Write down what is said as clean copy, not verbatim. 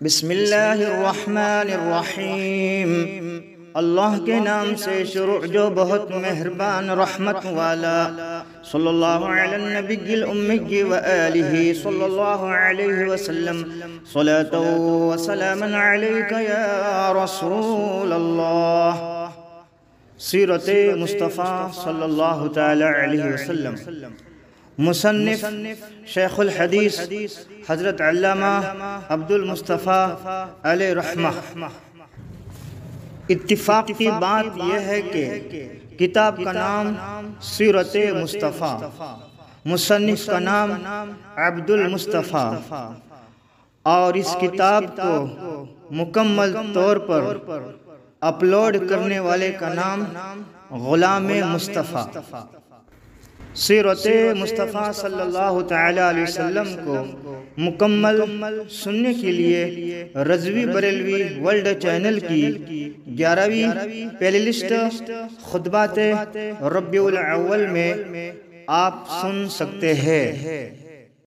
بسم اللہ الرحمن الرحیم، اللہ کے نام سے شروع جو بہت مہربان رحمت والا۔ صلی اللہ علی النبی الأمی وآلہ صلی اللہ علیہ وسلم، صلاة و سلاما علیک یا رسول اللہ۔ سیرت مصطفیٰ صلی اللہ تعالی علیہ وسلم۔ مصنف شیخ الحدیث حضرت علامہ عبد المصطفیٰ علیہ رحمہ۔ اتفاق کی بات یہ ہے کہ کتاب کا نام سیرت مصطفیٰ، مصنف کا نام عبد المصطفیٰ، اور اس کتاب کو مکمل طور پر اپلوڈ کرنے والے کا نام غلام مصطفیٰ۔ سیرت مصطفیٰ صلی اللہ تعالی علیہ وسلم کو مکمل سننے کے لیے رضوی بریلوی ورلڈ چینل کی 11ویں پلے لسٹ خطبات ربیع الاول میں آپ سن سکتے ہیں۔